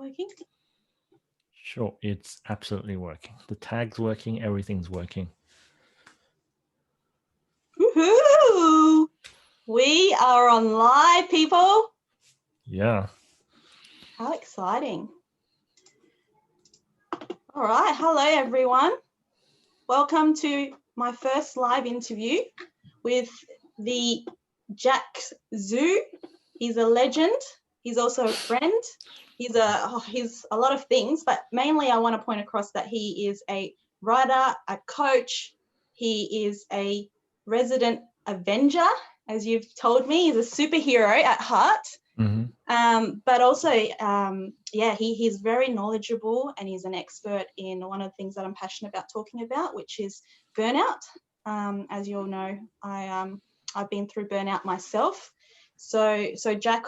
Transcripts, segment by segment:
working? Sure, it's absolutely working. The tag's working, everything's working. Woohoo! We are on live, people. Yeah. How exciting. All right. Hello, everyone. Welcome to my first live interview with the 𝗥𝗲𝗁𝗁. He's a legend. He's also a friend. He's a lot of things, but mainly I want to point across that he is a writer, a coach. He is a resident Avenger, as you've told me. He's a superhero at heart. But also, yeah, he's very knowledgeable and he's an expert in one of the things that I'm passionate about talking about, which is burnout. As you all know, I've been through burnout myself. So Jack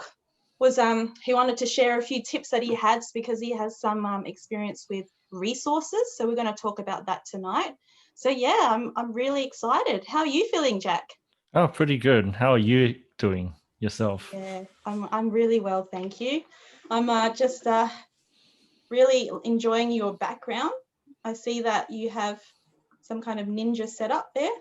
was he wanted to share a few tips that he has because he has some experience with resources. So we're going to talk about that tonight. So yeah, I'm really excited. How are you feeling, Jack? Oh, pretty good. How are you doing yourself? Yeah, I'm really well, thank you. I'm just really enjoying your background. I see that you have some kind of ninja setup there.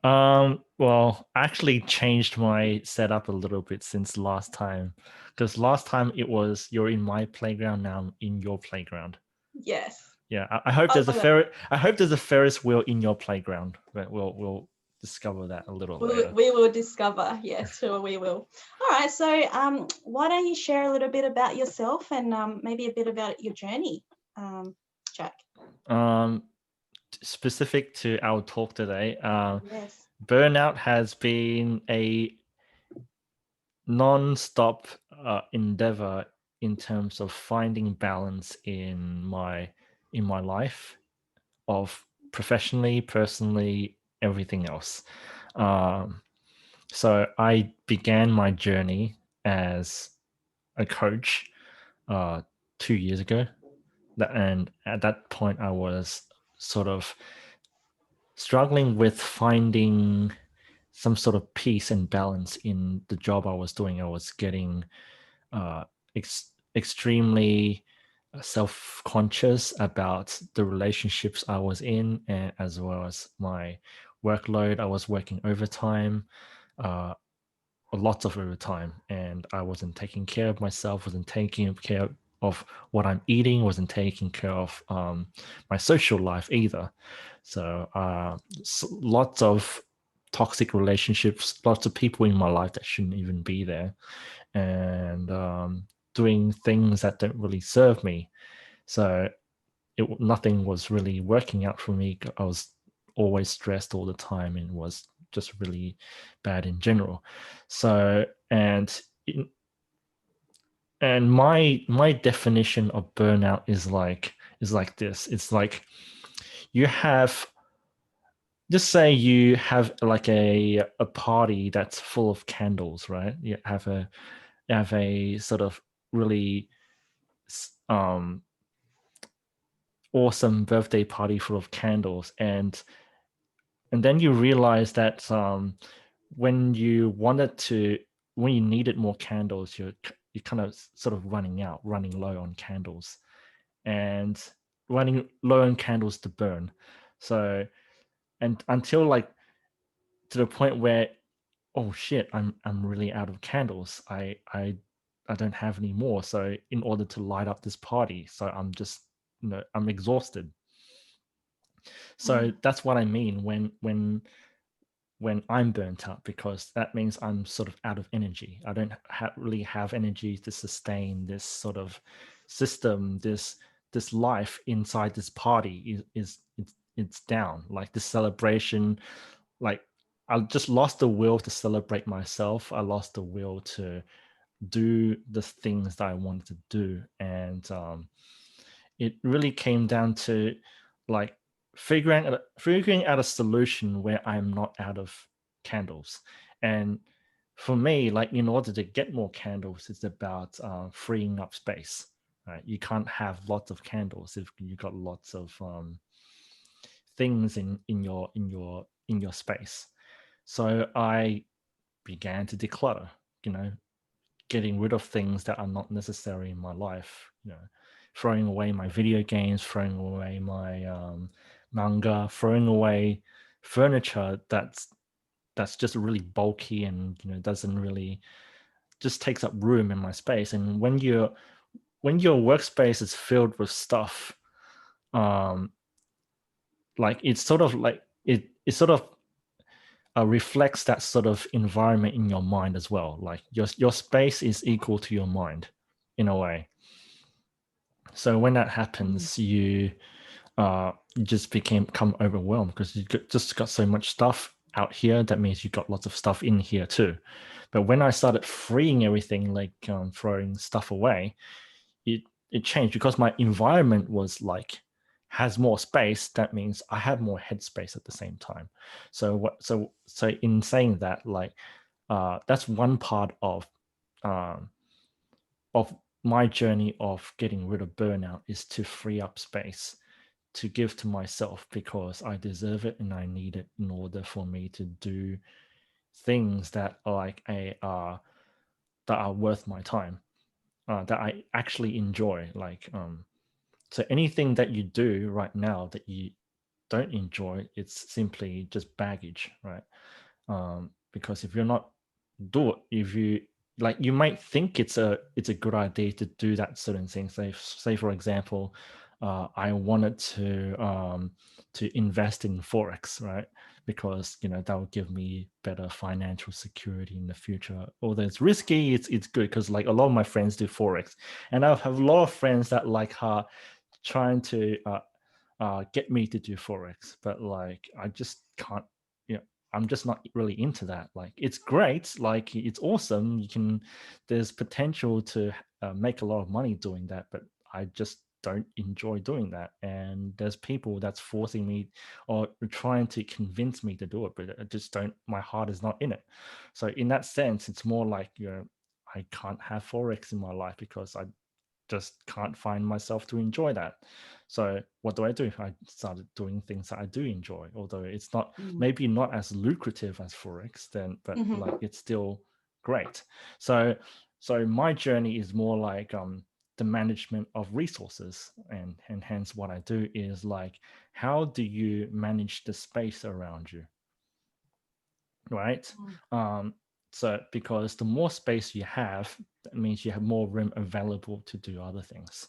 Well, I actually changed my setup a little bit since last time, because last time it was you're in my playground, now I'm in your playground. Yes. Yeah, I hope there's a Ferris wheel in your playground, but we'll discover that a little later. We will discover. Yes, sure, we will. All right. So, why don't you share a little bit about yourself and maybe a bit about your journey, Jack? Specific to our talk today, Yes. burnout has been a non-stop endeavor in terms of finding balance in my life, of professionally, personally, everything else. So I began my journey as a coach 2 years ago, and at that point I was sort of struggling with finding some sort of peace and balance in the job I was doing. I was getting extremely self-conscious about the relationships I was in, and as well as my workload. I was working overtime, lots of overtime, and I wasn't taking care of myself, wasn't taking care of what I'm eating, wasn't taking care of my social life either. So lots of toxic relationships, lots of people in my life that shouldn't even be there, and doing things that don't really serve me. So nothing was really working out for me. I was always stressed all the time and was just really bad in general. So and my definition of burnout is like this. It's like you have, just say you have like a party that's full of candles, right? You have a sort of really awesome birthday party full of candles, and then you realize that when you needed more candles, you're kind of sort of running low on candles, and running low on candles to burn. So, and until like to the point where, oh shit, I'm really out of candles. I don't have any more. So in order to light up this party, so I'm just, I'm exhausted. So that's what I mean when I'm burnt out, because that means I'm sort of out of energy. I don't really have energy to sustain this sort of system, this life inside this party it's down. Like this celebration, like I just lost the will to celebrate myself. I lost the will to do the things that I wanted to do, and it really came down to like figuring out a solution where I'm not out of candles. And for me, like in order to get more candles, it's about freeing up space. Right? You can't have lots of candles if you got lots of things in your space. So I began to declutter, getting rid of things that are not necessary in my life, throwing away my video games, throwing away my manga, throwing away furniture that's just really bulky and doesn't really, just takes up room in my space. And when your workspace is filled with stuff, like it's sort of like it sort of reflects that sort of environment in your mind as well. Like your space is equal to your mind in a way. So when that happens, you just become overwhelmed because you just got so much stuff out here. That means you got lots of stuff in here too. But when I started freeing everything, like throwing stuff away, it changed because my environment was like has more space. That means I have more headspace at the same time. So in saying that, like that's one part of my journey of getting rid of burnout, is to free up space to give to myself, because I deserve it and I need it in order for me to do things that are like that are worth my time, that I actually enjoy. Like so anything that you do right now that you don't enjoy, it's simply just baggage, right? Because if you're not if you like, you might think it's a good idea to do that certain thing. Say for example, I wanted to invest in Forex, right? Because that will give me better financial security in the future. Although it's risky, it's good because like a lot of my friends do Forex, and I have a lot of friends that like are trying to get me to do Forex, but like I just can't. I'm just not really into that. Like it's great, like it's awesome. There's potential to make a lot of money doing that, but I just don't enjoy doing that. And there's people that's forcing me or trying to convince me to do it, but I just don't. My heart is not in it. So in that sense, it's more like I can't have Forex in my life because I just can't find myself to enjoy that. So what do? I started doing things that I do enjoy, although it's not maybe not as lucrative as Forex then, but like it's still great. So my journey is more like the management of resources, and hence what I do is like, how do you manage the space around you, right? So because the more space you have, that means you have more room available to do other things.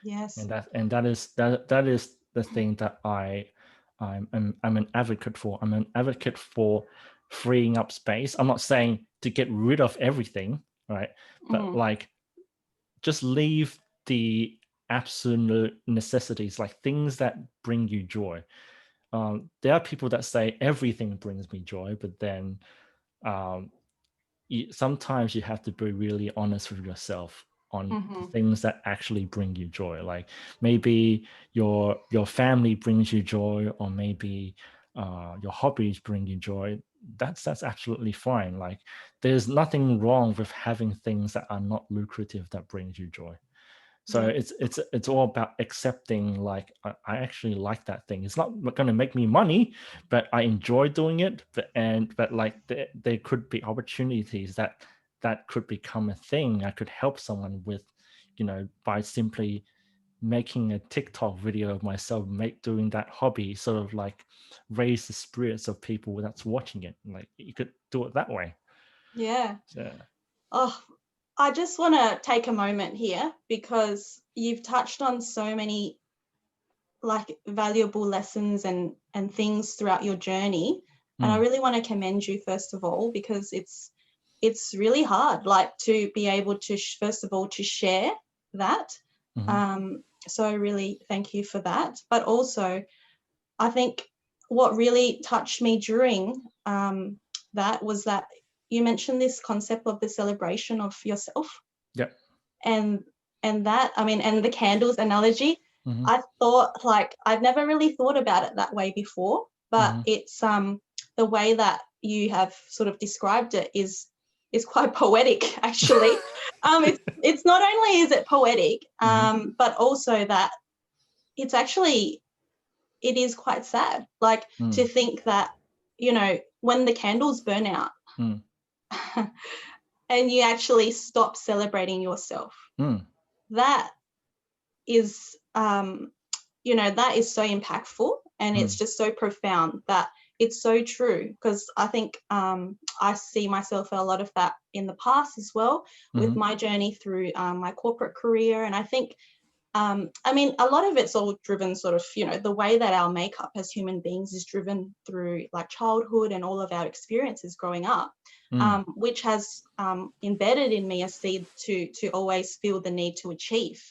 Yes. And that is the thing that I'm an advocate for. I'm an advocate for freeing up space. I'm not saying to get rid of everything, right? But like just leave the absolute necessities, like things that bring you joy. There are people that say everything brings me joy, but then sometimes you have to be really honest with yourself on the things that actually bring you joy. Like maybe your family brings you joy, or maybe your hobbies bring you joy. That's absolutely fine. Like there's nothing wrong with having things that are not lucrative that brings you joy. So it's all about accepting, like I actually like that thing. It's not going to make me money, but I enjoy doing it. But like there could be opportunities that could become a thing. I could help someone with, by simply making a TikTok video of myself doing that hobby, sort of like raise the spirits of people that's watching it. Like you could do it that way. Yeah. So, I just want to take a moment here because you've touched on so many like valuable lessons and things throughout your journey. And I really want to commend you, first of all, because it's really hard, like to be able to, first of all, to share that. So I really thank you for that. But also, I think what really touched me during that was that you mentioned this concept of the celebration of yourself. Yeah. And that, I mean, and the candles analogy, I thought, like, I'd never really thought about it that way before, but it's the way that you have sort of described it is quite poetic, actually. It's not only is it poetic, but also that it's actually, it is quite sad, like to think that, when the candles burn out and you actually stop celebrating yourself, that is, you know, that is so impactful, and it's just so profound that it's so true, because I think I see myself a lot of that in the past as well, with my journey through my corporate career. And I think, I mean, a lot of it's all driven sort of, you know, the way that our makeup as human beings is driven through like childhood and all of our experiences growing up, which has embedded in me a seed to always feel the need to achieve.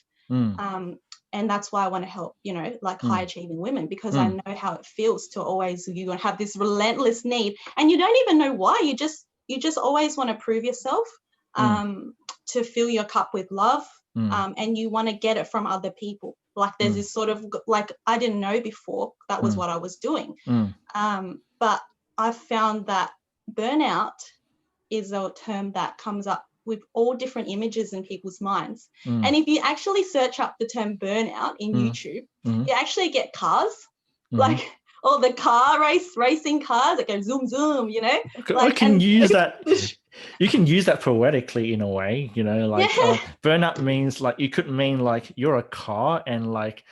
And that's why I want to help, you know, like high achieving women, because I know how it feels to always, you're going to have this relentless need, and you don't even know why. You just always want to prove yourself, to fill your cup with love. And you want to get it from other people. Like there's this sort of, like, I didn't know before that was what I was doing. But I've found that burnout is a term that comes up with all different images in people's minds. And if you actually search up the term burnout in YouTube, you actually get cars, like all the racing cars that go zoom, zoom, you know? I can use that. You can use that poetically in a way, you know, like burnout means like, you could mean like you're a car and like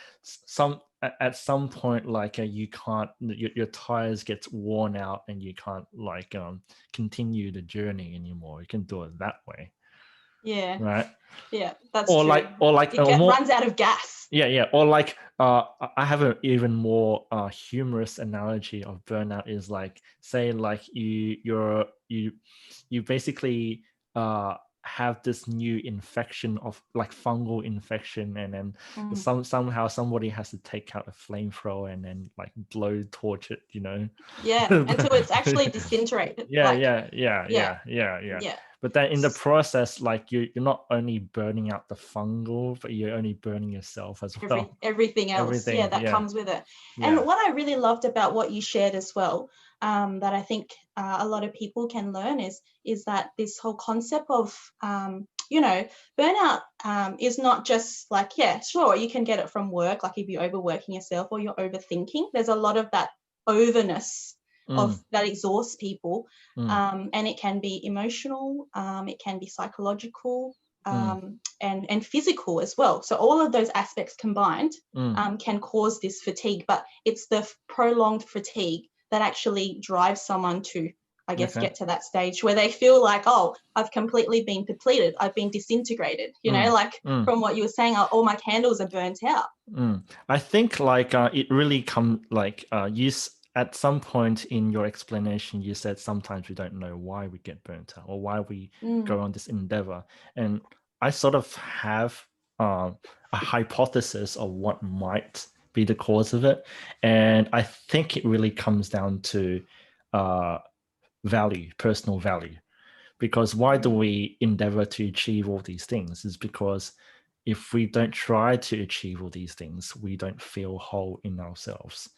at some point, like you can't, your tires gets worn out and you can't like continue the journey anymore. You can do it that way. Yeah. Right. Yeah, that's or true. like Runs out of gas. Yeah. Or like I have an even more humorous analogy of burnout is like, say like you basically have this new infection of like fungal infection, and then somehow somebody has to take out a flamethrower and then like blow torch it, you know. Yeah, until it's actually disintegrated. Yeah. But then in the process, like you're not only burning out the fungal, but you're only burning yourself as well. Everything else, that comes with it. And what I really loved about what you shared as well, that I think a lot of people can learn is that this whole concept of, you know, burnout is not just like, sure, you can get it from work, like if you're overworking yourself or you're overthinking. There's a lot of that overness of that exhausts people, and it can be emotional, it can be psychological, and physical as well. So all of those aspects combined can cause this fatigue, but it's the prolonged fatigue that actually drives someone to, I guess, get to that stage where they feel like, oh, I've completely been depleted, I've been disintegrated, you know, like from what you were saying, all my candles are burnt out. I think like it really comes like at some point in your explanation, you said sometimes we don't know why we get burnt out or why we go on this endeavor. And I sort of have a hypothesis of what might be the cause of it. And I think it really comes down to value, personal value. Because why do we endeavor to achieve all these things? Is because if we don't try to achieve all these things, we don't feel whole in ourselves.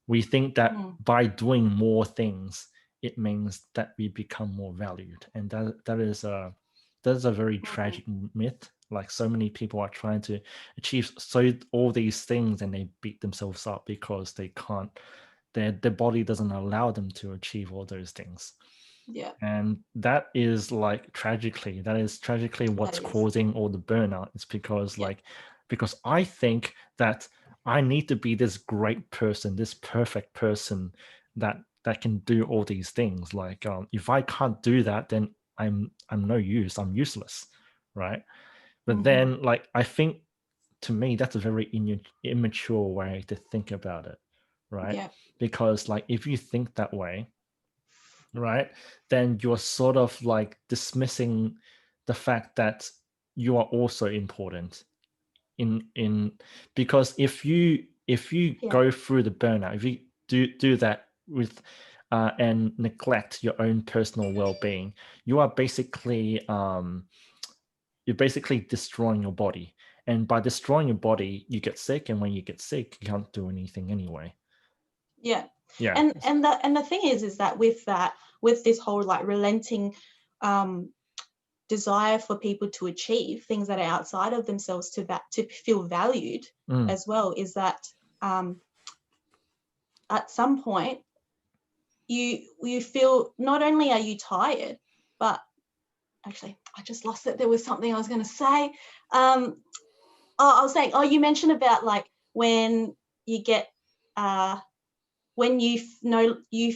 We think that by doing more things, it means that we become more valued. And that is a very tragic myth. Like so many people are trying to achieve all these things and they beat themselves up because they can't, their body doesn't allow them to achieve all those things. Yeah. And that is tragically what's causing all the burnout. It's because because I think that I need to be this great person, this perfect person that can do all these things. Like if I can't do that, then I'm no use. I'm useless, right? But then like I think to me that's a very immature way to think about it, right? Yeah. Because like if you think that way, right, then you're sort of like dismissing the fact that you are also important in because if you go through the burnout, if you do that with and neglect your own personal well-being, you are basically you're basically destroying your body, and by destroying your body you get sick, and when you get sick you can't do anything anyway. And the thing is that with this whole like relenting desire for people to achieve things that are outside of themselves to feel valued as well, is that at some point you feel not only are you tired, but actually I just lost it. There was something I was going to say. Oh, I was saying, you mentioned about like when you get, when you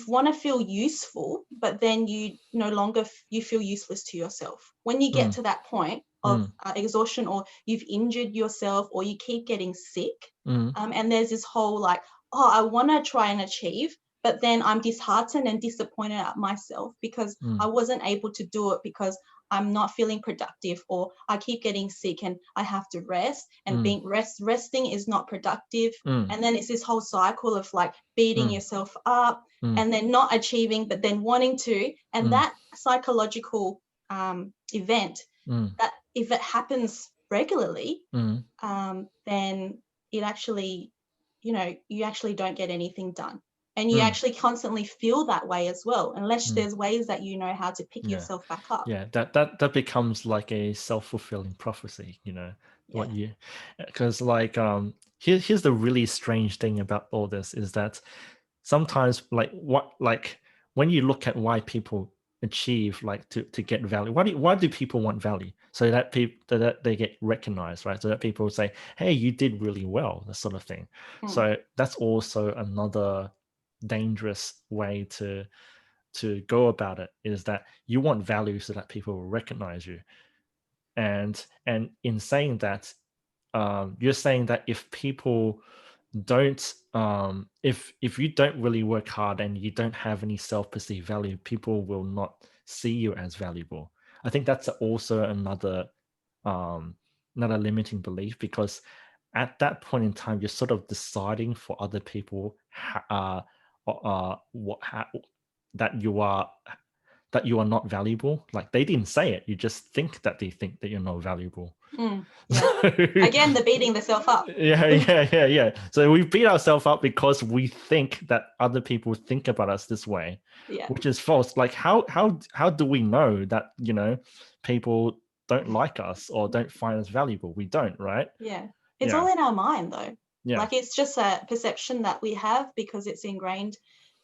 want to feel useful, but then you no longer you feel useless to yourself. When you get to that point of exhaustion, or you've injured yourself, or you keep getting sick, and there's this whole like, I want to try and achieve, but then I'm disheartened and disappointed at myself because I wasn't able to do it because I'm not feeling productive, or I keep getting sick and I have to rest, and resting is not productive. And then it's this whole cycle of like beating yourself up and then not achieving, but then wanting to. And that psychological event, that if it happens regularly, then it actually, you actually don't get anything done. And you actually constantly feel that way as well, unless there's ways that you know how to pick yourself back up. Yeah, that becomes like a self-fulfilling prophecy, what you, because like here's the really strange thing about all this is that sometimes like when you look at why people achieve like to get value, why do people want value? So that people that they get recognized, right? So that people say, hey, you did really well, that sort of thing. So that's also another dangerous way to go about it, is that you want value so that people will recognize you. And in saying that, you're saying that if people don't if you don't really work hard and you don't have any self-perceived value, people will not see you as valuable. I think that's also another limiting belief, because at that point in time you're sort of deciding for other people that you are not valuable. Like, they didn't say it, you just think that they think that you're not valuable. Again, the beating the self up. Yeah. So we beat ourselves up because we think that other people think about us this way, which is false. Like, how do we know that people don't like us or don't find us valuable? We don't, right? It's all in our mind, though. Yeah. Like, it's just a perception that we have because it's ingrained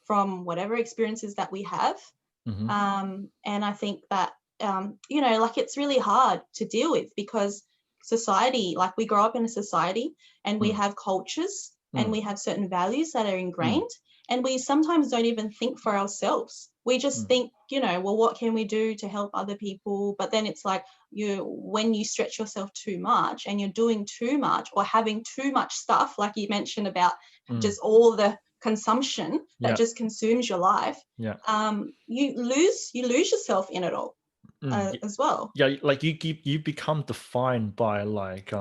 from whatever experiences that we have. And I think that like, it's really hard to deal with because society, like, we grow up in a society and we have cultures and we have certain values that are ingrained, and we sometimes don't even think for ourselves. We just think, well, what can we do to help other people? But then it's like, when you stretch yourself too much and you're doing too much or having too much stuff, like you mentioned about just all the consumption that just consumes your life, you lose yourself in it all. As well. Yeah, like you become defined by like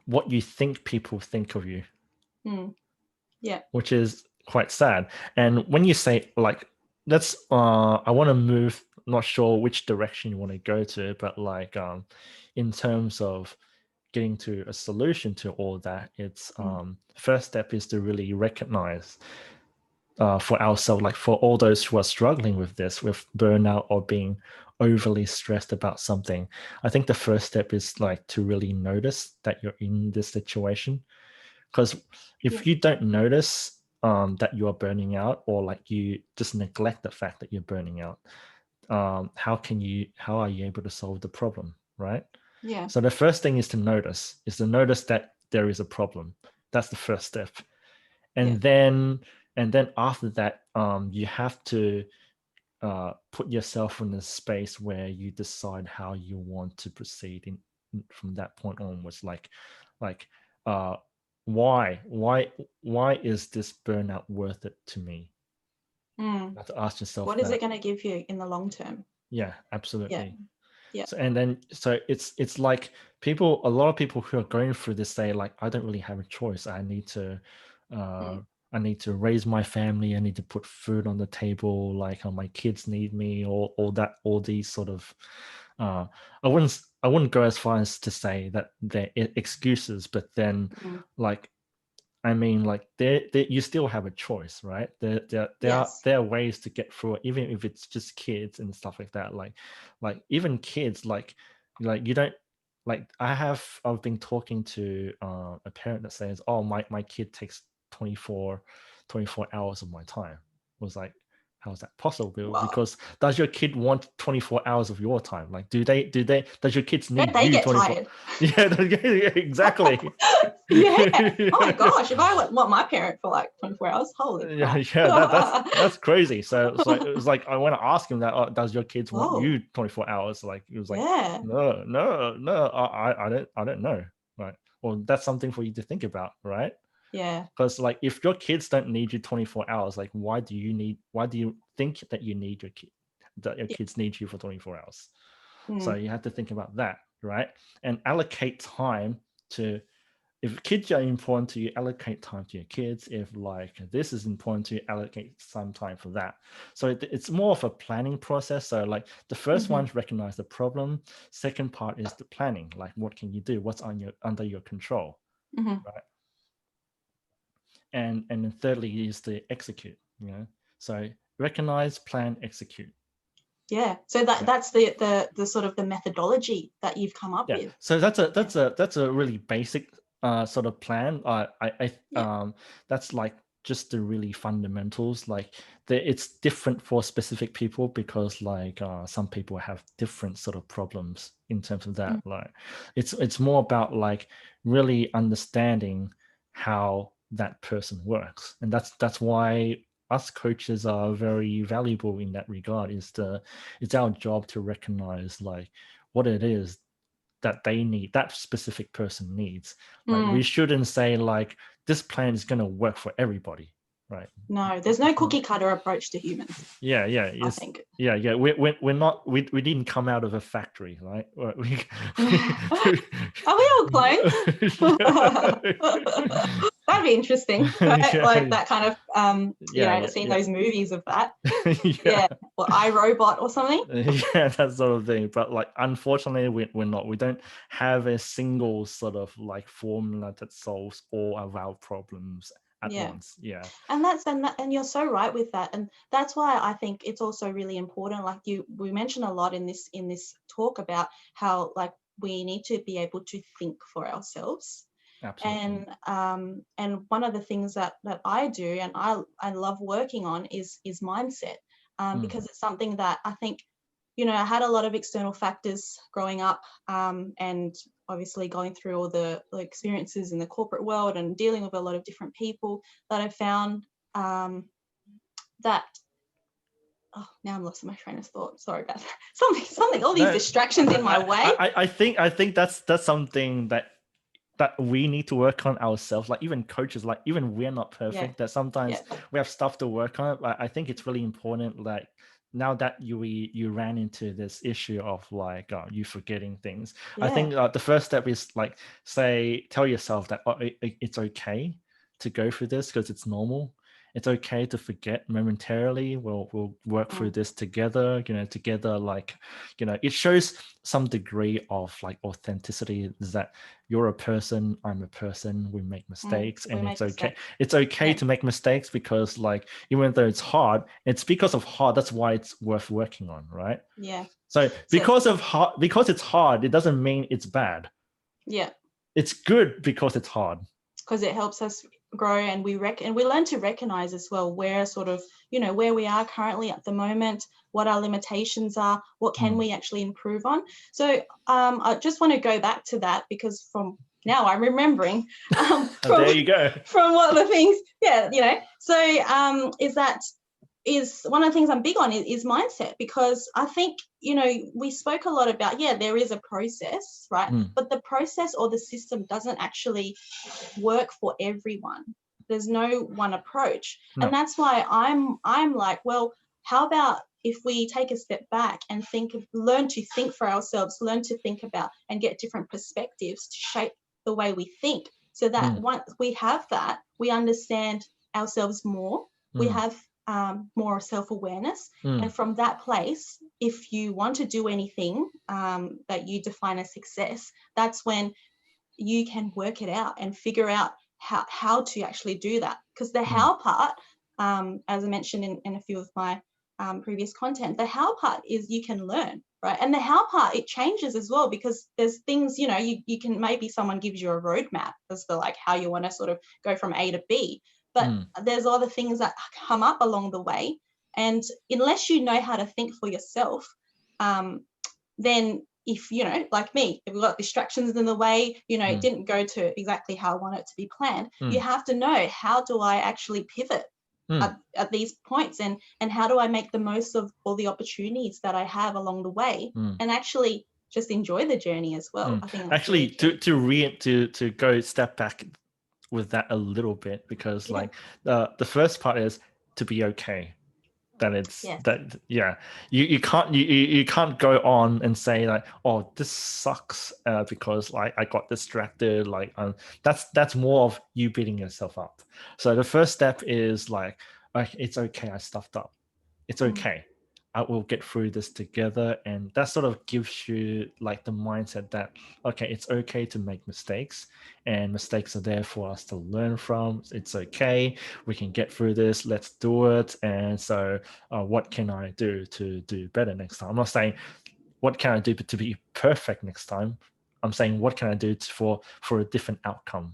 what you think people think of you. Yeah. Which is quite sad. And when you say like, let's I want to move, not sure which direction you want to go to, but like in terms of getting to a solution to all that, it's first step is to really recognize for ourselves, like for all those who are struggling with this, with burnout or being overly stressed about something. I think the first step is like to really notice that you're in this situation. Because if you don't notice that you are burning out, or like you just neglect the fact that you're burning out, how are you able to solve the problem, right? Yeah. So the first thing is to notice that there is a problem. That's the first step. And then after that, you have to put yourself in a space where you decide how you want to proceed from that point onwards. Like why is this burnout worth it to me? You have to ask yourself, what is it going to give you in the long term? Yeah, absolutely. Yeah. So it's like a lot of people who are going through this say like, I don't really have a choice. I need to raise my family. I need to put food on the table. Like, my kids need me, or all these sort of. I wouldn't go as far as to say that they're excuses, but then, like, I mean, like, you still have a choice, right? There are ways to get through it, even if it's just kids and stuff like that. Like even kids, like you don't, like, I've been talking to a parent that says, oh, my kid takes 24 hours of my time. I was like, How is that possible? Wow. Because does your kid want 24 hours of your time? Like, does your kids need Don't they you get 24? tired? Yeah, exactly. Yeah. Oh my gosh, if I want my parent for like 24 hours, holy Yeah, crap. that's crazy. So it was like, I want to ask him that, oh, does your kids want Whoa. you 24 hours? Like, he was like, Yeah. no, I don't know. Right. Well, that's something for you to think about, right? Yeah. Because like, if your kids don't need you 24 hours, like, why do you think that you need that your kids need you for 24 hours? So you have to think about that, right? And allocate time to, if kids are important to you, allocate time to your kids. If like this is important to you, allocate some time for that. So it's more of a planning process. So like the first one is recognize the problem. Second part is the planning. Like, what can you do? What's under your control, right? And then thirdly is to execute. So recognize, plan, execute. Yeah. So that's the sort of the methodology that you've come up with. So that's a really basic sort of plan. That's like just the really fundamentals. Like, it's different for specific people, because like some people have different sort of problems in terms of that. Like, it's more about like really understanding how that person works, and that's why us coaches are very valuable in that regard. It's our job to recognize like what it is that they need, that specific person needs. Like, we shouldn't say like, this plan is going to work for everybody, right? No, there's no cookie cutter approach to humans. Yeah, I think. Yeah. We're not. We didn't come out of a factory, right? Are we all clones? That'd be interesting, right? Like that kind of, seeing those movies of that. Or iRobot or something. Yeah, that sort of thing. But like, unfortunately, we're not. We don't have a single sort of like formula that solves all of our problems at once. Yeah. And you're so right with that, and that's why I think it's also really important. Like we mentioned a lot in this talk about how like we need to be able to think for ourselves. Absolutely. And one of the things that I do and I love working on is mindset, because it's something that I think, I had a lot of external factors growing up, and obviously going through all the experiences in the corporate world and dealing with a lot of different people, that I found that, oh, now I'm lost in my train of thought. Sorry about that. Something, all these distractions in my way. I think that's something that we need to work on ourselves. Like, even coaches, like, even we're not perfect, that sometimes we have stuff to work on. But I think it's really important, like, now that you ran into this issue of like you forgetting things, I think the first step is like, tell yourself that it's okay to go through this, because it's normal. It's okay to forget momentarily. We'll work through this together. Like, it shows some degree of like authenticity, is that you're a person, I'm a person, we make mistakes, and it's okay. It's okay to make mistakes, because like, even though it's hard, it's because of hard, that's why it's worth working on, right? So because it's hard, it doesn't mean it's bad. It's good because it's hard, because it helps us grow, and we learn to recognize as well where sort of, where we are currently at the moment, what our limitations are, what can we actually improve on. So I just want to go back to that, because from now I'm remembering there you go, from what the things, so is one of the things I'm big on is mindset, because I think, we spoke a lot about, there is a process, right? But the process or the system doesn't actually work for everyone. There's no one approach. And that's why I'm like, well, how about if we take a step back and learn to think for ourselves, learn to think about and get different perspectives to shape the way we think, so that once we have that, we understand ourselves more, we have more self-awareness, and from that place, if you want to do anything that you define as success, that's when you can work it out and figure out how to actually do that. Because the how part, as I mentioned in a few of my previous content, the how part is you can learn, right? And the how part, it changes as well, because there's things, you can, maybe someone gives you a roadmap as to like how you want to sort of go from A to B, but there's other things that come up along the way, And unless you know how to think for yourself, then if, you know, like me, if we've got distractions in the way, you know, it didn't go to exactly how I want it to be planned, you have to know, how do I actually pivot at these points, and how do I make the most of all the opportunities that I have along the way, and actually just enjoy the journey as well. I think that's actually really to go step back with that a little bit, because like the first part is to be okay. That it's that you can't go on and say like, oh, this sucks because like I got distracted, like that's more of you beating yourself up. So the first step is like, it's okay, I stuffed up, it's okay, I will get through this together. And that sort of gives you like the mindset that, okay, it's okay to make mistakes, and mistakes are there for us to learn from. It's okay, we can get through this, let's do it. And so what can I do to do better next time? I'm not saying what can I do to be perfect next time. I'm saying what can I do for a different outcome.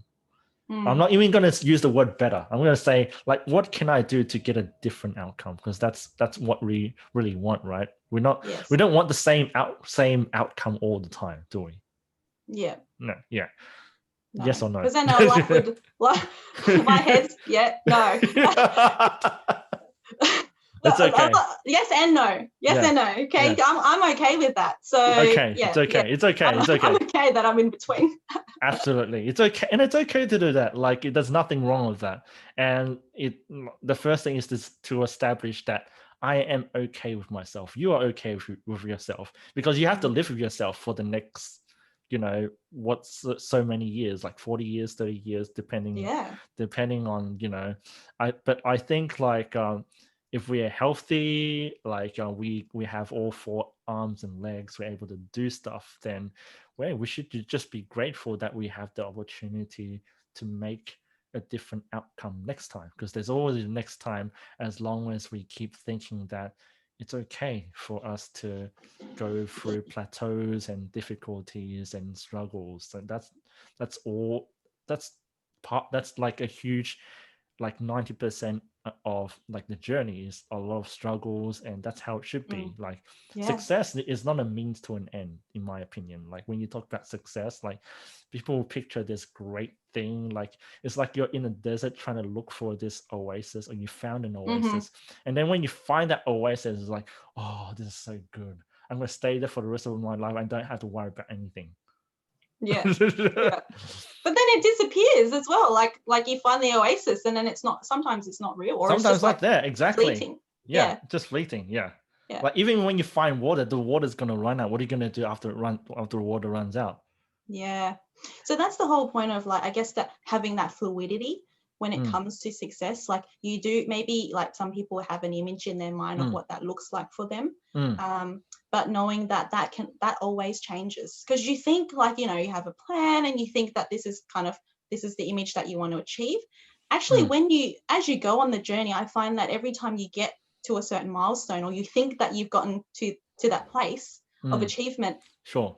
I'm not even going to use the word better. I'm going to say like, what can I do to get a different outcome? Because that's what we really want, right? We don't want the same outcome all the time, do we? Yeah. No. Yeah. No. Yes or no? Because then our life would, my head's no. It's okay. Yes and no. Yes and no. Okay, I'm okay with that. So okay, it's okay. It's okay. It's okay. I'm okay that I'm in between. Absolutely, it's okay, and it's okay to do that. Like, there's nothing wrong with that. And the first thing is to establish that I am okay with myself. You are okay with yourself, because you have to live with yourself for the next, you know, what's so many years, like 40 years, 30 years, depending on, you know. But I think like if we are healthy, like we have all 4 arms and legs, we're able to do stuff, then we should just be grateful that we have the opportunity to make a different outcome next time, because there's always a next time, as long as we keep thinking that it's okay for us to go through plateaus and difficulties and struggles. And that's like a huge, like 90% of like the journey is a lot of struggles, and that's how it should be. Like success is not a means to an end, in my opinion. Like when you talk about success, like people picture this great thing, like it's like you're in a desert trying to look for this oasis, or you found an oasis, and then when you find that oasis, it's like, oh, this is so good, I'm gonna stay there for the rest of my life, I don't have to worry about anything. But then it disappears as well. Like you find the oasis, and then sometimes it's not real, or sometimes it's just not there. Exactly. Fleeting. Just fleeting. Like even when you find water, the water's gonna run out. What are you gonna do after the water runs out? So that's the whole point of, like, I guess, that having that fluidity when it comes to success. Like you do, maybe like some people have an image in their mind of what that looks like for them, but knowing that always changes, because you think, like, you know, you have a plan and you think that this is the image that you want to achieve. Actually, as you go on the journey, I find that every time you get to a certain milestone, or you think that you've gotten to that place of achievement,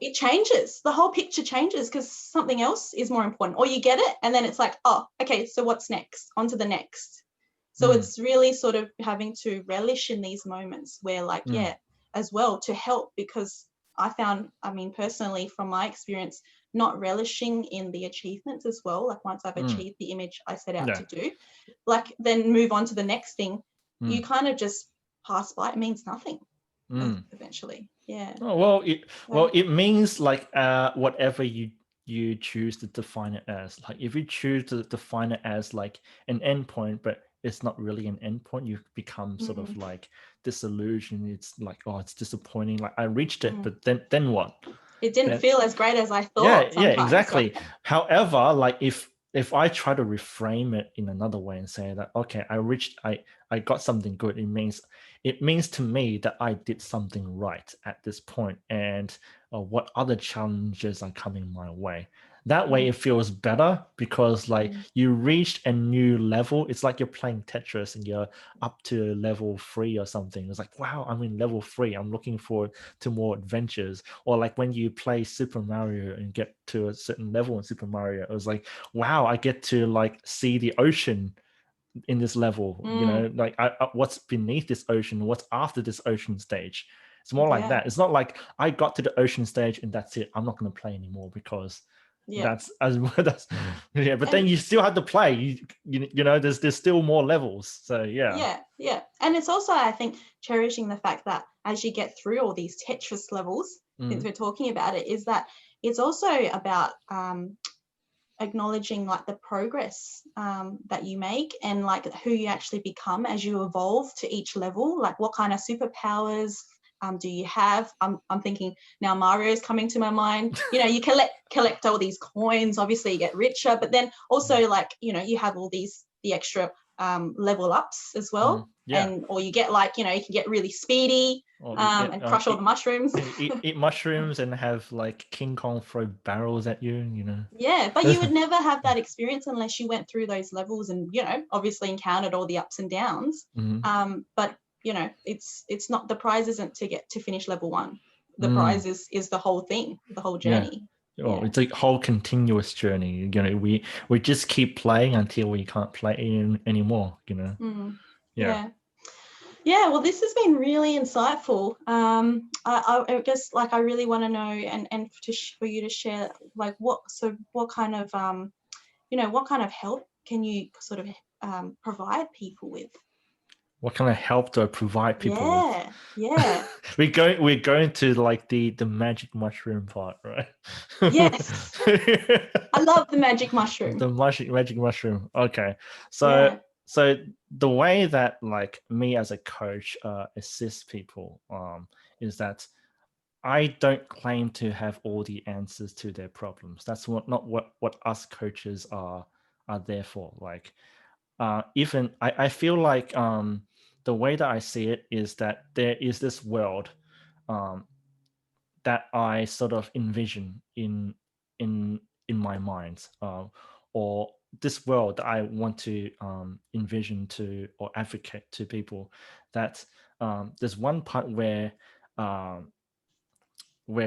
it changes. The whole picture changes, because something else is more important, or you get it and then it's like, oh, okay, so what's next? On to the next. So it's really sort of having to relish in these moments where, like, as well, to help, because I found, I mean, personally, from my experience, not relishing in the achievements as well. Like once I've achieved the image I set out to do, like then move on to the next thing, you kind of just pass by. It means nothing eventually. Oh, well, it means like whatever you choose to define it as. Like if you choose to define it as like an endpoint, but it's not really an endpoint, you become sort of like disillusioned. It's like, oh, it's disappointing. Like I reached it, but then what? It didn't feel as great as I thought. Yeah, exactly. Right? However, like if I try to reframe it in another way and say that, okay, I got something good, it means to me that I did something right at this point, and what other challenges are coming my way. That way it feels better, because like you reached a new level. It's like you're playing Tetris and you're up to level 3 or something. It's like, wow, I'm in level 3. I'm looking forward to more adventures. Or like when you play Super Mario and get to a certain level in Super Mario, it was like, wow, I get to like see the ocean in this level, you know, like what's beneath this ocean, what's after this ocean stage. It's more like that. It's not like I got to the ocean stage and that's it, I'm not going to play anymore, because that's as that's yeah. But then you still have to play. You know, there's still more levels. So yeah, and it's also, I think, cherishing the fact that as you get through all these Tetris levels, since we're talking about it, is that it's also about acknowledging like the progress that you make, and like who you actually become as you evolve to each level. Like what kind of superpowers do you have? I'm thinking now Mario's coming to my mind. You know, you collect all these coins, obviously you get richer, but then also like, you know, you have all the extra level ups as well. And or you get like, you know, you can get really speedy and crush all the mushrooms. eat mushrooms and have like King Kong throw barrels at you, you know. Yeah, but you would never have that experience unless you went through those levels and, you know, obviously encountered all the ups and downs. But you know, it's not, the prize isn't to get to finish level 1. The prize is the whole thing, the whole journey. It's a whole continuous journey. You know, we just keep playing until we can't play anymore, you know. Yeah, well, this has been really insightful. I guess like I really want to know, and for you to share like what kind of you know, what kind of help can you sort of provide people with? What kind of help do I provide people with? Yeah. we're going to like the magic mushroom part, right? Yes. I love the magic mushroom. The magic mushroom. Okay. So the way that like me as a coach assists people is that I don't claim to have all the answers to their problems. That's not what us coaches are there for. Like even I feel like the way that I see it is that there is this world that I sort of envision in my mind, or this world that I want to envision to or advocate to people, that there's one part where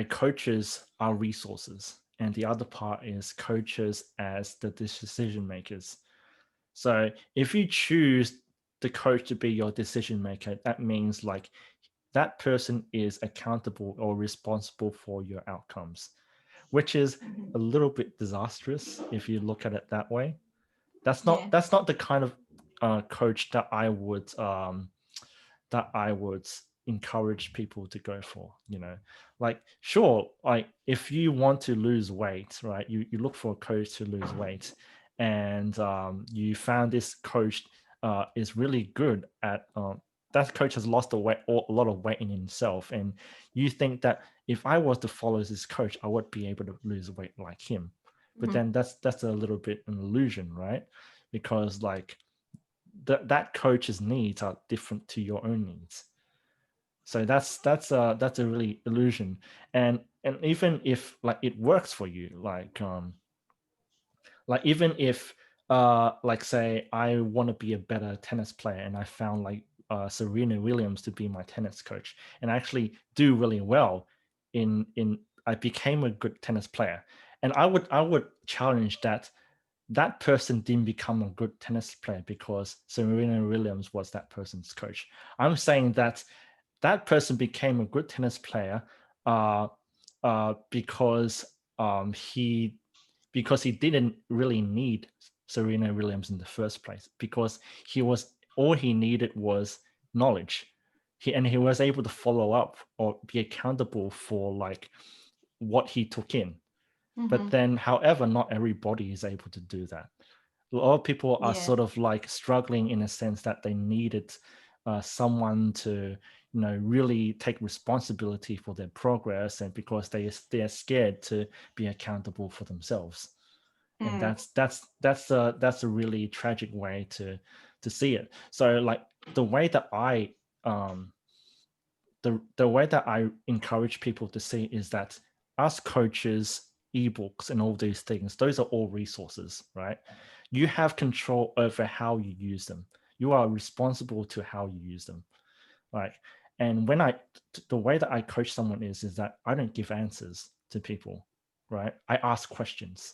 coaches are resources, and the other part is coaches as the decision makers. So if you choose the coach to be your decision maker, that means like that person is accountable or responsible for your outcomes, which is a little bit disastrous if you look at it that way. That's not the kind of coach that I would encourage people to go for. You know, like sure, like if you want to lose weight, right, you look for a coach to lose weight, and you found this coach is really good at that coach has lost a lot of weight in himself, and you think that if I was to follow this coach, I would be able to lose weight like him. But then that's a little bit an illusion, right? Because like that coach's needs are different to your own needs. So that's a really illusion. And even if like it works for you, like even if like say I want to be a better tennis player, and I found like Serena Williams to be my tennis coach, and I actually do really well in I became a good tennis player, and I would challenge that person didn't become a good tennis player because Serena Williams was that person's coach. I'm saying that person became a good tennis player because he didn't really need Serena Williams in the first place, because all he needed was knowledge. He was able to follow up or be accountable for like what he took in. But then, however, not everybody is able to do that. A lot of people are sort of like struggling in a sense that they needed someone to, you know, really take responsibility for their progress, and because they're scared to be accountable for themselves. And that's a really tragic way to see it. So like the way that I the way that I encourage people to see is that us coaches, ebooks, and all these things, those are all resources, right? You have control over how you use them. You are responsible to how you use them, right? And the way that I coach someone is that I don't give answers to people, right? I ask questions,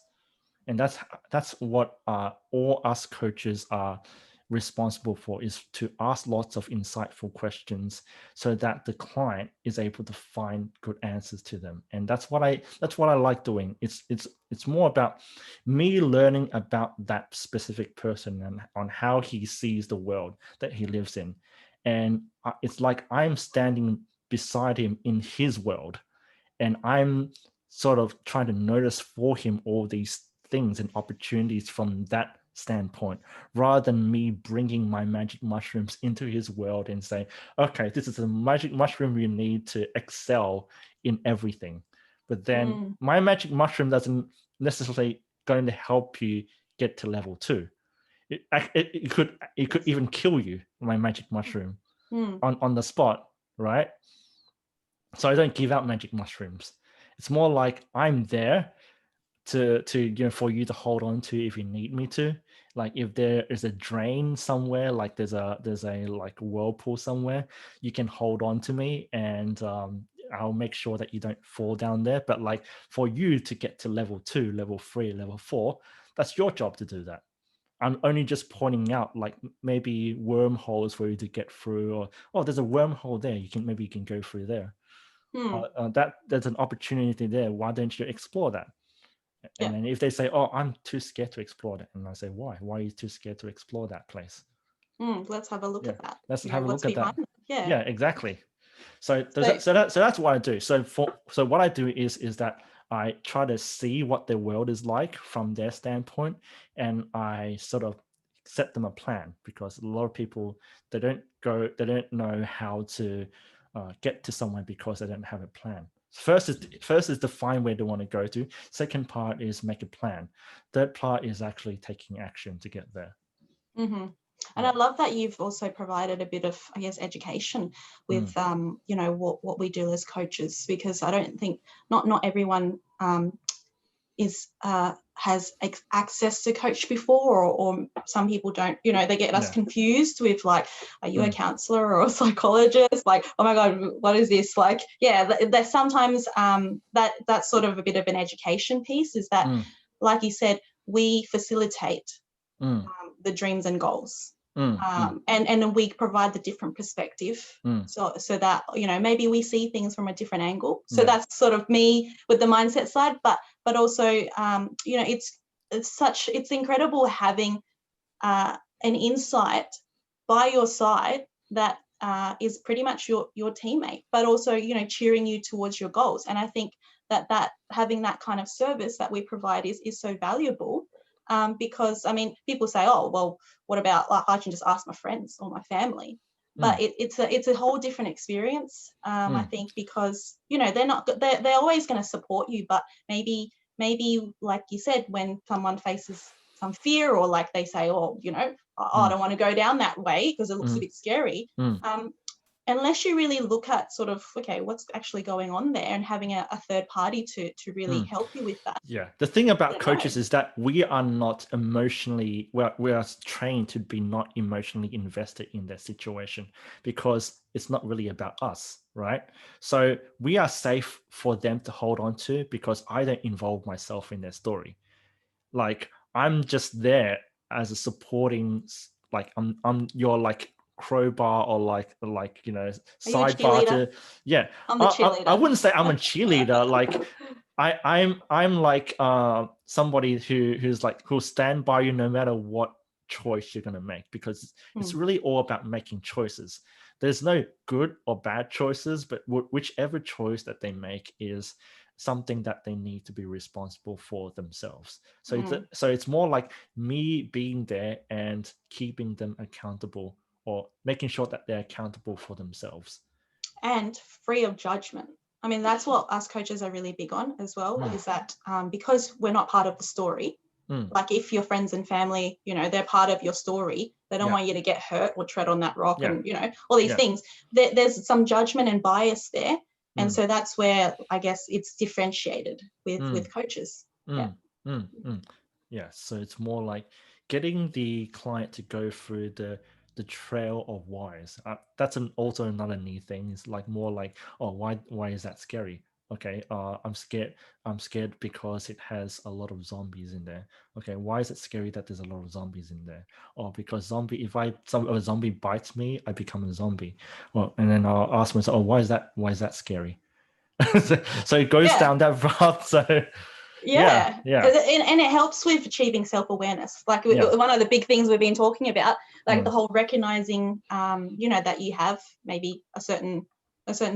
and that's what all us coaches are responsible for is to ask lots of insightful questions so that the client is able to find good answers to them. And that's what I like doing. It's more about me learning about that specific person and on how he sees the world that he lives in. And it's like I'm standing beside him in his world, and I'm sort of trying to notice for him all these things and opportunities from that standpoint, rather than me bringing my magic mushrooms into his world and say, okay, this is a magic mushroom you need to excel in everything. But then my magic mushroom doesn't necessarily going to help you get to level 2. It could even kill you, my magic mushroom, on the spot, right? So I don't give out magic mushrooms. It's more like I'm there to for you to hold on to if you need me to. Like if there is a drain somewhere, like there's a like whirlpool somewhere, you can hold on to me, and I'll make sure that you don't fall down there. But like for you to get to level 2, level 3, level 4, that's your job to do that. I'm only just pointing out like maybe wormholes for you to get through, or oh, there's a wormhole there. Maybe you can go through there. That there's an opportunity there. Why don't you explore that? And then if they say, oh, I'm too scared to explore that, and I say, why are you too scared to explore that place? Let's have a look at that. Let's have a look at that. Yeah. Yeah, exactly. So that's what I do. So what I do is that I try to see what their world is like from their standpoint, and I sort of set them a plan, because a lot of people, they don't know how to get to somewhere because they don't have a plan. First is define where they want to go to. Second part is make a plan. Third part is actually taking action to get there. And I love that you've also provided a bit of, I guess, education with, you know, what we do as coaches, because I don't think not everyone has access to coach before, or some people don't, you know, they get us confused with like, are you a counselor or a psychologist? Like, oh my God, what is this? Like, there's sometimes that's sort of a bit of an education piece, is that, like you said, we facilitate the dreams and goals. And we provide the different perspective, so that, you know, maybe we see things from a different angle. So that's sort of me with the mindset side, but also you know, it's incredible having an insight by your side that is pretty much your teammate, but also, you know, cheering you towards your goals. And I think that having that kind of service that we provide is so valuable. Because I mean, people say, oh, well, what about, like, I can just ask my friends or my family, but it's a whole different experience. I think, because, you know, they're always going to support you, but maybe like you said, when someone faces some fear, or like they say, oh, you know, I don't want to go down that way because it looks a bit scary. Unless you really look at sort of, okay, what's actually going on there, and having a third party to really help you with that. Yeah. The thing about coaches is that we are not emotionally, we are trained to be not emotionally invested in that situation, because it's not really about us, right? So we are safe for them to hold on to, because I don't involve myself in their story. Like, I'm just there as a supporting, like I'm your like crowbar, or like you know, sidebar to I'm the cheerleader. I wouldn't say I'm a cheerleader. Like I'm like somebody who'll stand by you no matter what choice you're going to make, because it's really all about making choices. There's no good or bad choices, but whichever choice that they make is something that they need to be responsible for themselves. So it's more like me being there and keeping them accountable, or making sure that they're accountable for themselves. And free of judgment. I mean, that's what us coaches are really big on as well, is that because we're not part of the story, like if your friends and family, you know, they're part of your story, they don't want you to get hurt or tread on that rock and, you know, all these things. There's some judgment and bias there. And so that's where, I guess, it's differentiated with coaches. Yeah, so it's more like getting the client to go through the trail of whys. That's also another neat thing. It's like more like, oh, why is that scary? Okay, I'm scared because it has a lot of zombies in there. Okay, why is it scary that there's a lot of zombies in there? Or because if a zombie bites me, I become a zombie. Well, and then I'll ask myself, oh, why is that scary? So it goes Yeah. down that path. So Yeah. yeah. And it helps with achieving self-awareness. Like Yeah. one of the big things we've been talking about, like the Mm. whole recognizing, that you have maybe a certain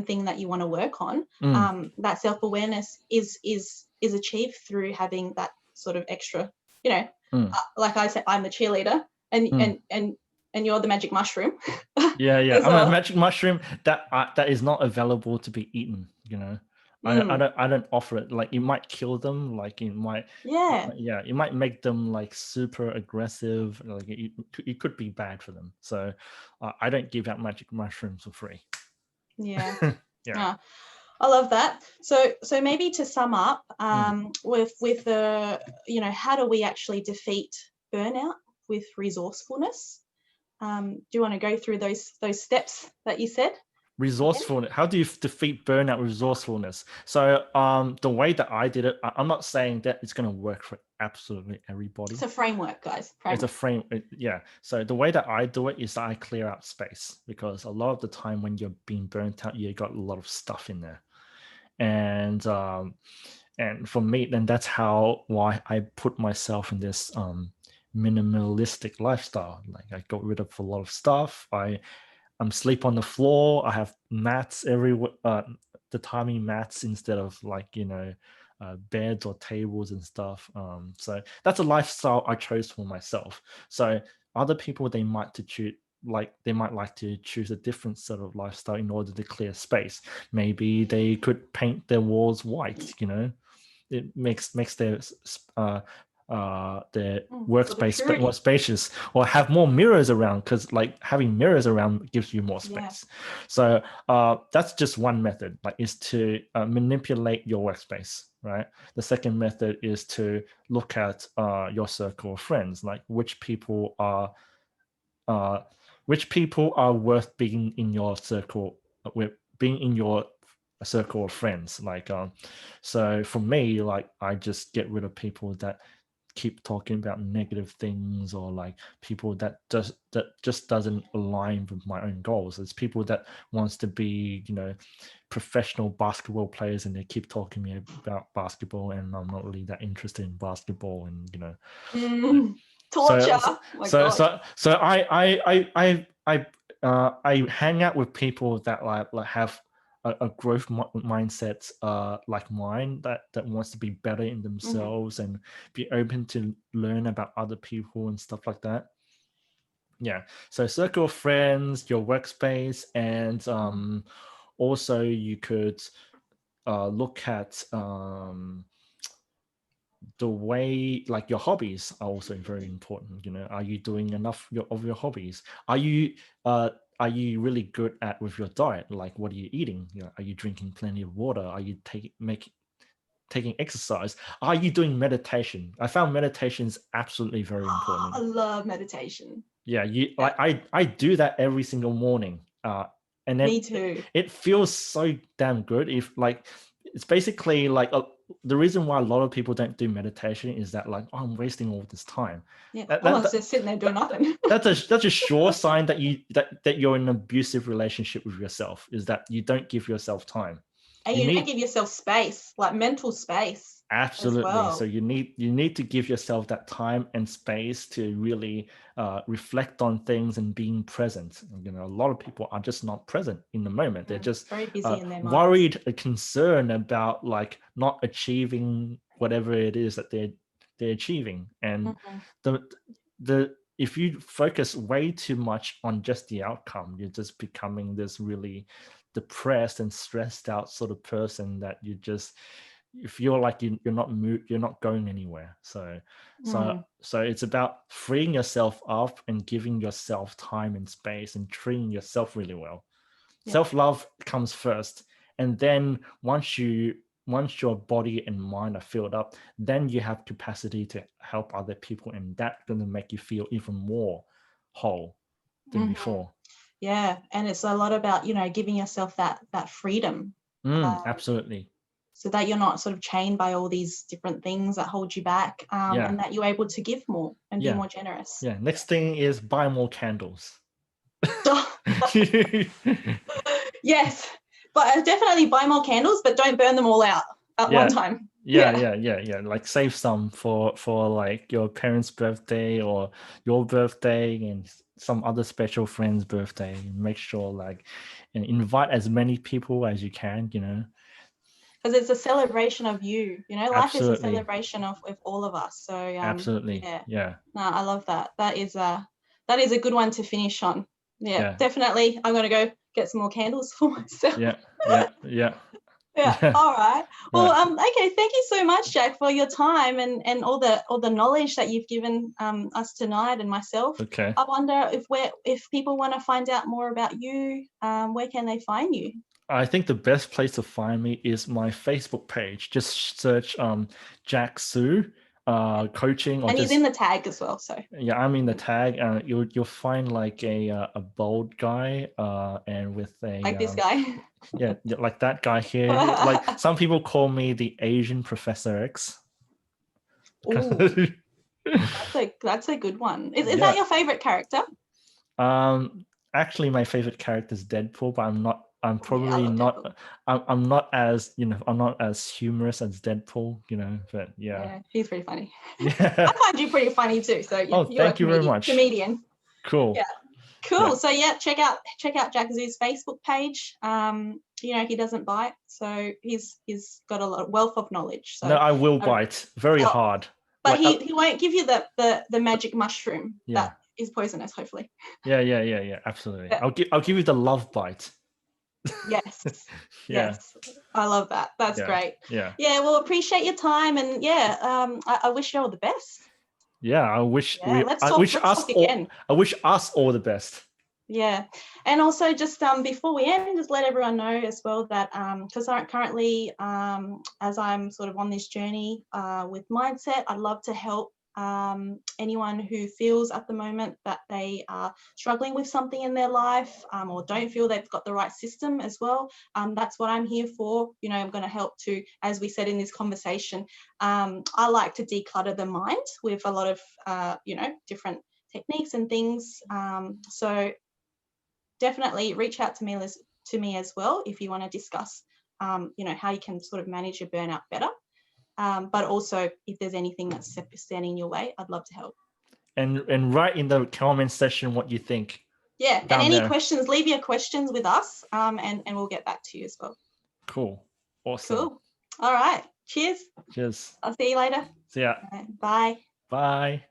thing that you want to work on. That self-awareness is achieved through having that sort of extra, like I said, I'm the cheerleader, and you're the magic mushroom. Yeah. as I'm a well. magic mushroom that is not available to be eaten. I don't offer it. Like, it might kill them. Like, it might. Yeah. It might make them like super aggressive. Like, it could be bad for them. So I don't give out magic mushrooms for free. Yeah. Yeah. I love that. So maybe to sum up, with the, how do we actually defeat burnout with resourcefulness? Do you want to go through those steps that you said? Resourcefulness. How do you defeat burnout with resourcefulness? So the way that I did it, I'm not saying that it's going to work for absolutely everybody. It's a framework, guys. It's a frame. Yeah. So the way that I do it is I clear out space, because a lot of the time when you're being burnt out, you got a lot of stuff in there. And for me, then that's why I put myself in this minimalistic lifestyle. Like, I got rid of a lot of stuff. I'm sleep on the floor. I have mats everywhere, tatami mats instead of beds or tables and stuff. So that's a lifestyle I chose for myself. So other people, they might like to choose a different sort of lifestyle in order to clear space. Maybe they could paint their walls white. It makes their workspace more spacious, or have more mirrors around, because like having mirrors around gives you more space. So that's just one method, like, is to manipulate your workspace, right? The second method is to look at your circle of friends, like which people are worth being in your circle, with being in your circle of friends. Like, so for me, like, I just get rid of people that keep talking about negative things, or like people that just doesn't align with my own goals. It's people that wants to be professional basketball players, and they keep talking to me about basketball, and I'm not really that interested in basketball, and torture. So I hang out with people that like have a growth mindset like mine, that wants to be better in themselves and be open to learn about other people and stuff like that. Yeah. So circle of friends, your workspace, and also you could look at the way, like, your hobbies are also very important. Are you doing enough of your hobbies? Are you really good at with your diet? Like, what are you eating? Are you drinking plenty of water? Are you taking exercise? Are you doing meditation? I found meditation is absolutely very important. I love meditation. Yeah, like, I do that every single morning. And then me too. It feels so damn good. If like, it's basically like the reason why a lot of people don't do meditation is that, like, oh, I'm wasting all this time. Yeah, I'm just sitting there doing nothing. That's a sure sign that you're in an abusive relationship with yourself, is that you don't give yourself time. And you don't give yourself space, like mental space. Absolutely. Well. So you need to give yourself that time and space to really reflect on things and being present. A lot of people are just not present in the moment. They're just very busy in their minds. Worried, concerned about like not achieving whatever it is that they're achieving. And if you focus way too much on just the outcome, you're just becoming this really depressed and stressed out sort of person that you feel like you're not going anywhere. So it's about freeing yourself up and giving yourself time and space and treating yourself really well. Self-love comes first, and then once your body and mind are filled up, then you have capacity to help other people, and that's going to make you feel even more whole than before. Yeah, and it's a lot about giving yourself that freedom. Absolutely. so that you're not sort of chained by all these different things that hold you back, and that you're able to give more and be more generous. Yeah. Next thing is buy more candles. Yes, but definitely buy more candles, but don't burn them all out at one time. Yeah. Like save some for like your parents' birthday or your birthday and some other special friend's birthday. Make sure like and invite as many people as you can, you know. Because it's a celebration of you, you know, life is a celebration of all of us. So absolutely. Yeah. No, I love that. That is a good one to finish on. Yeah. Definitely. I'm gonna go get some more candles for myself. Yeah. All right. Well, okay. Thank you so much, Jack, for your time and all the knowledge that you've given us tonight and myself. Okay. I wonder if people want to find out more about you, where can they find you? I think the best place to find me is my Facebook page. Just search 𝗥𝗲𝗁 coaching, or and just, he's in the tag as well. So yeah, I'm in the tag. You'll find like a bald guy and with a like this guy. Yeah, like that guy here. Like some people call me the Asian Professor X. Ooh, that's a good one. Is that your favorite character? Actually, my favorite character is Deadpool, but I'm probably not. Deadpool. I'm not as, you know, I'm not as humorous as Deadpool, you know. But yeah, he's pretty funny. Yeah. I find you pretty funny too. So thank you very much. Comedian. Cool. Yeah. Cool. Yeah. So check out 𝗥𝗲𝗁's Facebook page. You know, he doesn't bite, so he's got a wealth of knowledge. So no, I will bite very hard. But like, he won't give you the magic mushroom that is poisonous, hopefully. Yeah. Absolutely. Yeah. I'll give you the love bite. Yes. Yes. I love that. That's great. Yeah. Well, appreciate your time, and I wish you all the best. Yeah, I wish let's talk us all the best. Yeah, and also just before we end, just let everyone know as well that because currently as I'm sort of on this journey with mindset, I'd love to help anyone who feels at the moment that they are struggling with something in their life or don't feel they've got the right system as well. That's what I'm here for. You know, I'm going to help to, as we said in this conversation, I like to declutter the mind with a lot of you know, different techniques and things. So definitely reach out to me as well if you want to discuss you know, how you can sort of manage your burnout better. But also, if there's anything that's standing in your way, I'd love to help. And write in the comment section what you think. Yeah, and any questions, leave your questions with us, and we'll get back to you as well. Cool. Awesome. Cool. All right. Cheers. Cheers. I'll see you later. See ya. All right. Bye. Bye.